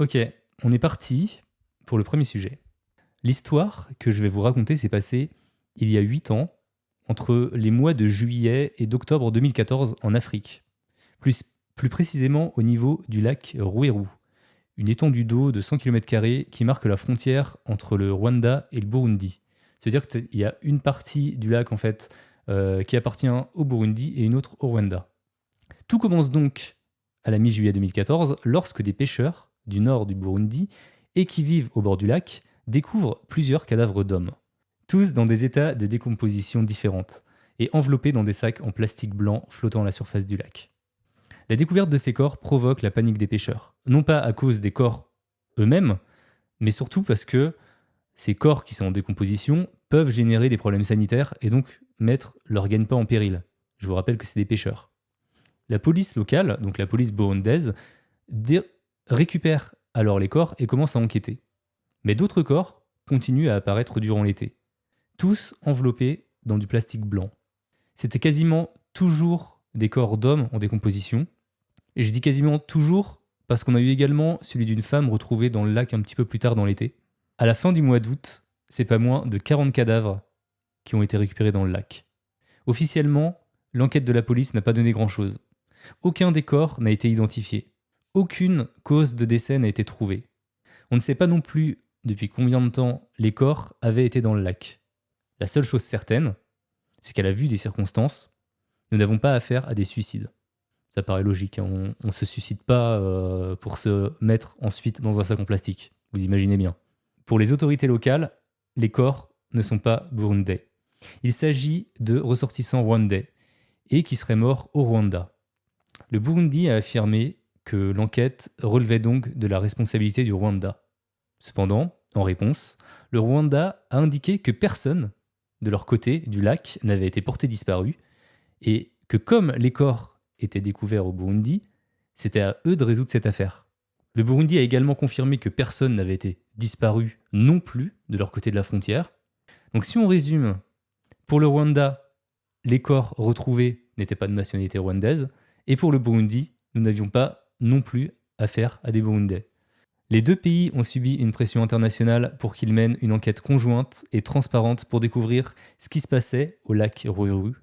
Ok, on est parti pour le premier sujet. L'histoire que je vais vous raconter s'est passée il y a 8 ans, entre les mois de juillet et d'octobre 2014 en Afrique. Plus précisément au niveau du lac Ruiru, une étendue d'eau de 100 km² qui marque la frontière entre le Rwanda et le Burundi. C'est-à-dire qu'il y a une partie du lac en fait qui appartient au Burundi et une autre au Rwanda. Tout commence donc à la mi-juillet 2014 lorsque des pêcheurs du nord du Burundi et qui vivent au bord du lac découvrent plusieurs cadavres d'hommes, tous dans des états de décomposition différentes et enveloppés dans des sacs en plastique blanc flottant à la surface du lac. La découverte de ces corps provoque la panique des pêcheurs, non pas à cause des corps eux-mêmes, mais surtout parce que ces corps qui sont en décomposition peuvent générer des problèmes sanitaires et donc mettre leur gagne-pain en péril. Je vous rappelle que c'est des pêcheurs. La police locale, donc la police burundaise, récupère alors les corps et commence à enquêter. Mais d'autres corps continuent à apparaître durant l'été, tous enveloppés dans du plastique blanc. C'était quasiment toujours des corps d'hommes en décomposition, et je dis quasiment toujours parce qu'on a eu également celui d'une femme retrouvée dans le lac un petit peu plus tard dans l'été. À la fin du mois d'août, c'est pas moins de 40 cadavres qui ont été récupérés dans le lac. Officiellement, l'enquête de la police n'a pas donné grand-chose. Aucun des corps n'a été identifié. Aucune cause de décès n'a été trouvée. On ne sait pas non plus depuis combien de temps les corps avaient été dans le lac. La seule chose certaine, c'est qu'à la vue des circonstances, nous n'avons pas affaire à des suicides. Ça paraît logique, hein. On ne se suicide pas pour se mettre ensuite dans un sac en plastique. Vous imaginez bien. Pour les autorités locales, les corps ne sont pas burundais. Il s'agit de ressortissants rwandais et qui seraient morts au Rwanda. Le Burundi a affirmé que l'enquête relevait donc de la responsabilité du Rwanda. Cependant, en réponse, le Rwanda a indiqué que personne de leur côté du lac n'avait été porté disparu et que comme les corps étaient découverts au Burundi, c'était à eux de résoudre cette affaire. Le Burundi a également confirmé que personne n'avait été disparu non plus de leur côté de la frontière. Donc si on résume, pour le Rwanda, les corps retrouvés n'étaient pas de nationalité rwandaise, et pour le Burundi, nous n'avions pas non plus affaire à des Burundais. Les deux pays ont subi une pression internationale pour qu'ils mènent une enquête conjointe et transparente pour découvrir ce qui se passait au lac Ruiru.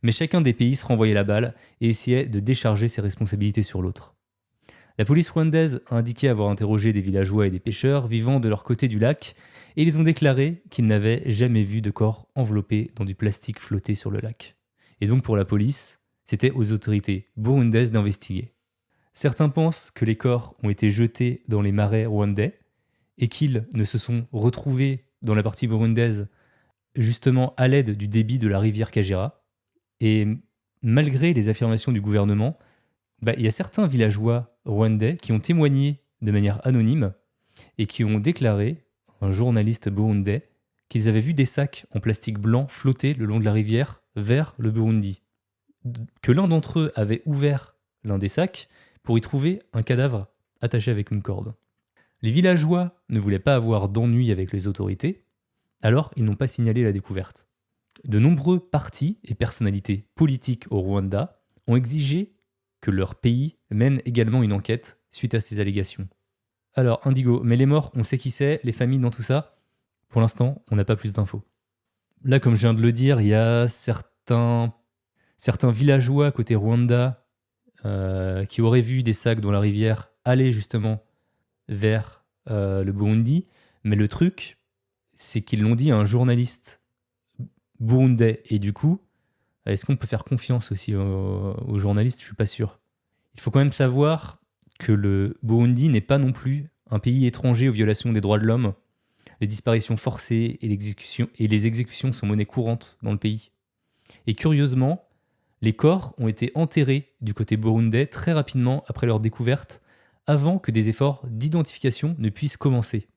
Mais chacun des pays se renvoyait la balle et essayait de décharger ses responsabilités sur l'autre. La police rwandaise a indiqué avoir interrogé des villageois et des pêcheurs vivant de leur côté du lac et ils ont déclaré qu'ils n'avaient jamais vu de corps enveloppés dans du plastique flotté sur le lac. Et donc pour la police, c'était aux autorités burundaises d'investiguer. Certains pensent que les corps ont été jetés dans les marais rwandais et qu'ils ne se sont retrouvés dans la partie burundaise justement à l'aide du débit de la rivière Kagera. Et malgré les affirmations du gouvernement, il y a certains villageois rwandais qui ont témoigné de manière anonyme et qui ont déclaré, un journaliste burundais, qu'ils avaient vu des sacs en plastique blanc flotter le long de la rivière vers le Burundi. Que l'un d'entre eux avait ouvert l'un des sacs pour y trouver un cadavre attaché avec une corde. Les villageois ne voulaient pas avoir d'ennui avec les autorités, alors ils n'ont pas signalé la découverte. De nombreux partis et personnalités politiques au Rwanda ont exigé que leur pays mène également une enquête suite à ces allégations. Alors, Indigo, mais les morts, on sait qui c'est, les familles dans tout ça? Pour l'instant, on n'a pas plus d'infos. Là, comme je viens de le dire, il y a certains villageois côté Rwanda qui auraient vu des sacs dans la rivière aller justement vers le Burundi. Mais le truc, c'est qu'ils l'ont dit à un journaliste burundais. Et du coup, est-ce qu'on peut faire confiance aussi aux journalistes? Je suis pas sûr. Il faut quand même savoir que le Burundi n'est pas non plus un pays étranger aux violations des droits de l'homme. Les disparitions forcées et les exécutions sont monnaie courante dans le pays. Et curieusement, les corps ont été enterrés du côté burundais très rapidement après leur découverte, avant que des efforts d'identification ne puissent commencer.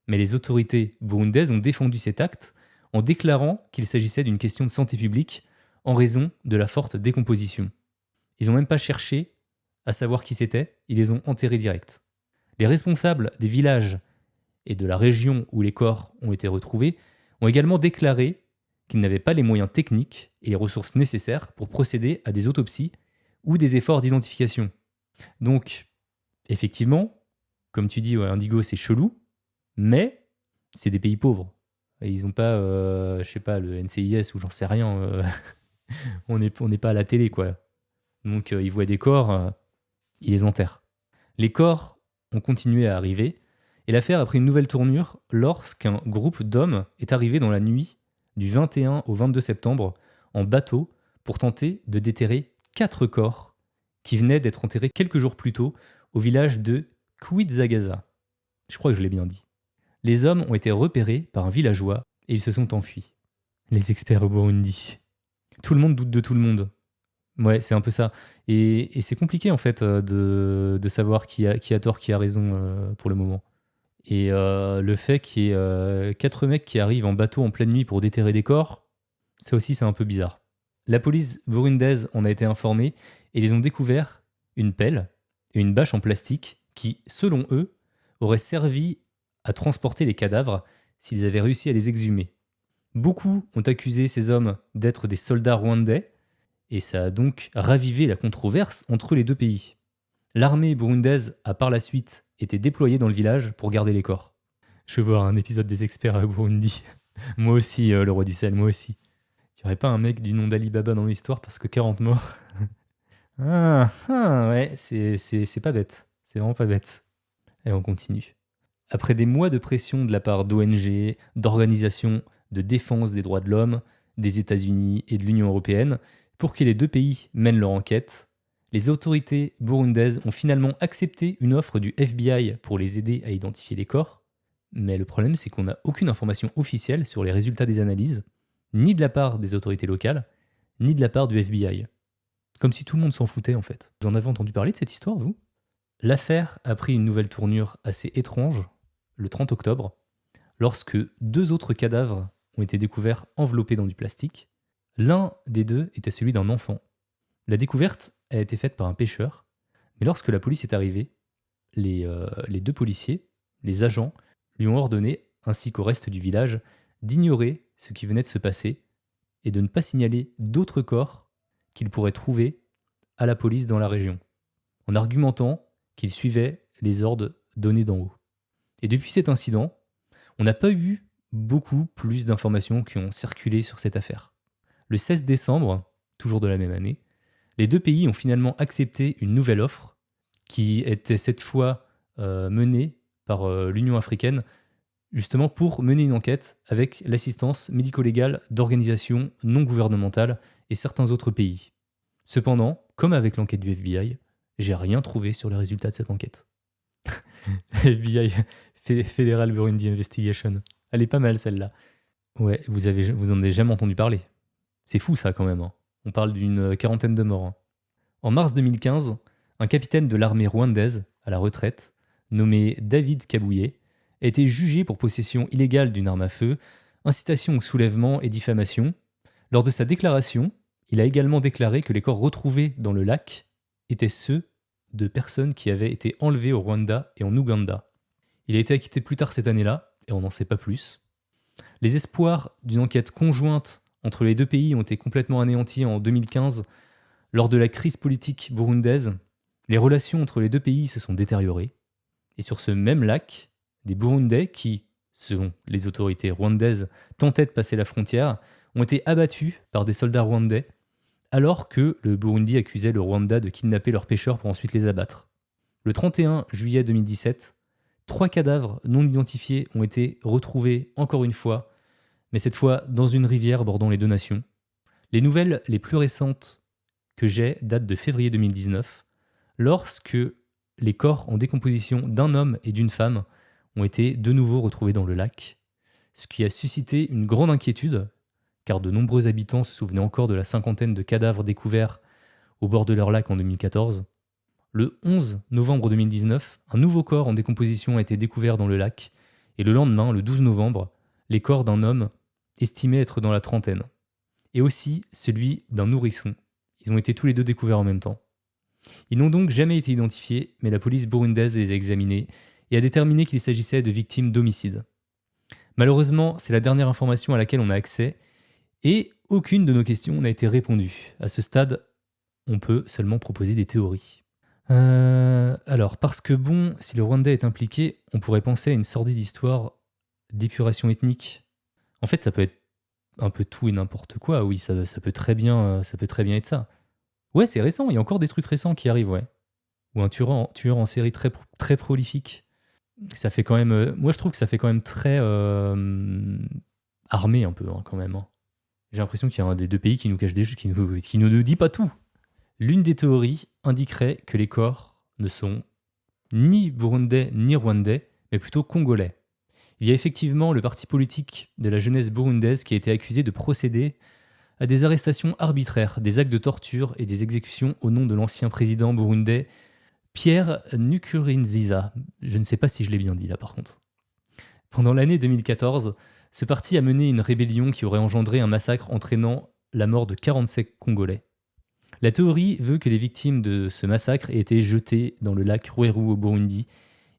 Mais les autorités burundaises ont défendu cet acte en déclarant qu'il s'agissait d'une question de santé publique en raison de la forte décomposition. Ils n'ont même pas cherché à savoir qui c'était, ils les ont enterrés direct. Les responsables des villages et de la région où les corps ont été retrouvés ont également déclaré qu'ils n'avaient pas les moyens techniques et les ressources nécessaires pour procéder à des autopsies ou des efforts d'identification. Donc, effectivement, comme tu dis, ouais, Indigo, c'est chelou, mais c'est des pays pauvres. Et ils n'ont pas, je sais pas, le NCIS ou j'en sais rien. On n'est pas à la télé, quoi. Donc, ils voient des corps, ils les enterrent. Les corps ont continué à arriver, et l'affaire a pris une nouvelle tournure lorsqu'un groupe d'hommes est arrivé dans la nuit du 21 au 22 septembre en bateau pour tenter de déterrer 4 corps qui venaient d'être enterrés quelques jours plus tôt au village de Kwizagaza. Je crois que je l'ai bien dit. Les hommes ont été repérés par un villageois et ils se sont enfuis. Les experts au Burundi. Tout le monde doute de tout le monde. Ouais, c'est un peu ça. Et c'est compliqué en fait de savoir qui a tort, qui a raison pour le moment. Et le fait qu'il y ait 4 mecs qui arrivent en bateau en pleine nuit pour déterrer des corps, ça aussi c'est un peu bizarre. La police burundaise en a été informée et ils ont découvert une pelle et une bâche en plastique qui, selon eux, auraient servi à transporter les cadavres s'ils avaient réussi à les exhumer. Beaucoup ont accusé ces hommes d'être des soldats rwandais et ça a donc ravivé la controverse entre les deux pays. L'armée burundaise a par la suite été déployée dans le village pour garder les corps. Je veux voir un épisode des experts à Burundi. Moi aussi, le roi du sel, moi aussi. Il n'y aurait pas un mec du nom d'Ali Baba dans l'histoire parce que 40 morts. Ouais, c'est pas bête. C'est vraiment pas bête. Et on continue. Après des mois de pression de la part d'ONG, d'organisations de défense des droits de l'homme, des États-Unis et de l'Union européenne, pour que les deux pays mènent leur enquête, les autorités burundaises ont finalement accepté une offre du FBI pour les aider à identifier les corps. Mais le problème, c'est qu'on n'a aucune information officielle sur les résultats des analyses, ni de la part des autorités locales, ni de la part du FBI. Comme si tout le monde s'en foutait en fait. Vous en avez entendu parler de cette histoire, vous ? L'affaire a pris une nouvelle tournure assez étrange le 30 octobre, lorsque 2 autres cadavres ont été découverts enveloppés dans du plastique. L'un des 2 était celui d'un enfant. La découverte a été faite par un pêcheur, mais lorsque la police est arrivée, les 2 policiers, les agents, lui ont ordonné, ainsi qu'au reste du village, d'ignorer ce qui venait de se passer et de ne pas signaler d'autres corps qu'ils pourraient trouver à la police dans la région, en argumentant qu'ils suivaient les ordres donnés d'en haut. Et depuis cet incident, on n'a pas eu beaucoup plus d'informations qui ont circulé sur cette affaire. Le 16 décembre, toujours de la même année, les 2 pays ont finalement accepté une nouvelle offre qui était cette fois menée par l'Union africaine, justement pour mener une enquête avec l'assistance médico-légale d'organisations non gouvernementales et certains autres pays. Cependant, comme avec l'enquête du FBI, j'ai rien trouvé sur les résultats de cette enquête. FBI, Federal Burundi Investigation. Elle est pas mal celle-là. Ouais, vous en avez jamais entendu parler. C'est fou ça quand même. Hein. On parle d'une 40aine de morts. Hein. En mars 2015, un capitaine de l'armée rwandaise, à la retraite, nommé David Kabouye, a été jugé pour possession illégale d'une arme à feu, incitation au soulèvement et diffamation. Lors de sa déclaration, il a également déclaré que les corps retrouvés dans le lac étaient ceux de personnes qui avaient été enlevées au Rwanda et en Ouganda. Il a été acquitté plus tard cette année-là, et on n'en sait pas plus. Les espoirs d'une enquête conjointe entre les 2 pays ont été complètement anéantis en 2015 lors de la crise politique burundaise. Les relations entre les 2 pays se sont détériorées. Et sur ce même lac, des Burundais qui, selon les autorités rwandaises, tentaient de passer la frontière, ont été abattus par des soldats rwandais alors que le Burundi accusait le Rwanda de kidnapper leurs pêcheurs pour ensuite les abattre. Le 31 juillet 2017, 3 cadavres non identifiés ont été retrouvés encore une fois, mais cette fois dans une rivière bordant les 2 nations. Les nouvelles les plus récentes que j'ai datent de février 2019, lorsque les corps en décomposition d'un homme et d'une femme ont été de nouveau retrouvés dans le lac, ce qui a suscité une grande inquiétude, car de nombreux habitants se souvenaient encore de la 50aine de cadavres découverts au bord de leur lac en 2014. Le 11 novembre 2019, un nouveau corps en décomposition a été découvert dans le lac, et le lendemain, le 12 novembre, les corps d'un homme estimé être dans la trentaine, et aussi celui d'un nourrisson. Ils ont été tous les 2 découverts en même temps. Ils n'ont donc jamais été identifiés, mais la police burundaise les a examinés et a déterminé qu'il s'agissait de victimes d'homicide. Malheureusement, c'est la dernière information à laquelle on a accès, et aucune de nos questions n'a été répondue. À ce stade, on peut seulement proposer des théories. Alors, parce que bon, si le Rwanda est impliqué, on pourrait penser à une sordide histoire d'épuration ethnique. En fait, ça peut être un peu tout et n'importe quoi, oui, ça peut ça peut très bien être ça. Ouais, c'est récent, il y a encore des trucs récents qui arrivent, ouais. Ou un tueur en série très prolifique. Ça fait quand même, moi je trouve que ça fait quand même très armé un peu, hein, quand même, hein. J'ai l'impression qu'il y a un des deux pays qui nous cache des choses, qui ne nous dit pas tout. L'une des théories indiquerait que les corps ne sont ni burundais ni rwandais, mais plutôt congolais. Il y a effectivement le parti politique de la jeunesse burundaise qui a été accusé de procéder à des arrestations arbitraires, des actes de torture et des exécutions au nom de l'ancien président burundais Pierre Nkurunziza. Je ne sais pas si je l'ai bien dit là par contre. Pendant l'année 2014, ce parti a mené une rébellion qui aurait engendré un massacre entraînant la mort de 47 Congolais. La théorie veut que les victimes de ce massacre aient été jetées dans le lac Rueru au Burundi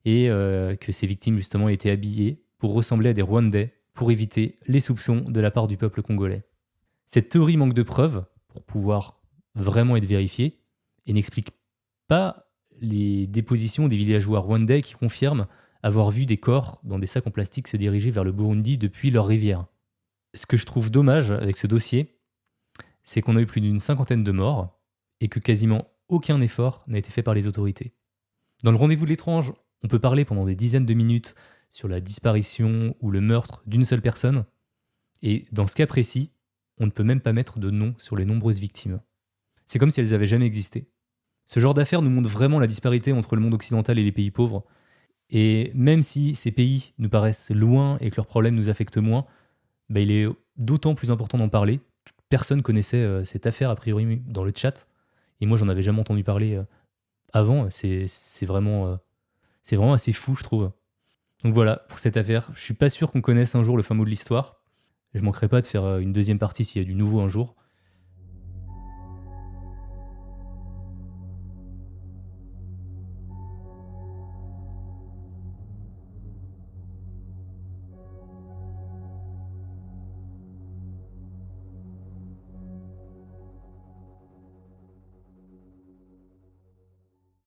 et que ces victimes justement aient été habillées pour ressembler à des Rwandais pour éviter les soupçons de la part du peuple congolais. Cette théorie manque de preuves pour pouvoir vraiment être vérifiée et n'explique pas les dépositions des villageois rwandais qui confirment avoir vu des corps dans des sacs en plastique se diriger vers le Burundi depuis leur rivière. Ce que je trouve dommage avec ce dossier, c'est qu'on a eu plus d'une cinquantaine de morts et que quasiment aucun effort n'a été fait par les autorités. Dans le rendez-vous de l'étrange, on peut parler pendant des dizaines de minutes sur la disparition ou le meurtre d'une seule personne, et dans ce cas précis, on ne peut même pas mettre de nom sur les nombreuses victimes. C'est comme si elles n'avaient jamais existé. Ce genre d'affaires nous montre vraiment la disparité entre le monde occidental et les pays pauvres, et même si ces pays nous paraissent loin et que leurs problèmes nous affectent moins, bah il est d'autant plus important d'en parler. Personne connaissait cette affaire a priori dans le chat, et moi j'en avais jamais entendu parler avant. C'est vraiment assez fou, je trouve. Donc voilà, pour cette affaire, je suis pas sûr qu'on connaisse un jour le fin mot de l'histoire. Je manquerai pas de faire une deuxième partie s'il y a du nouveau un jour.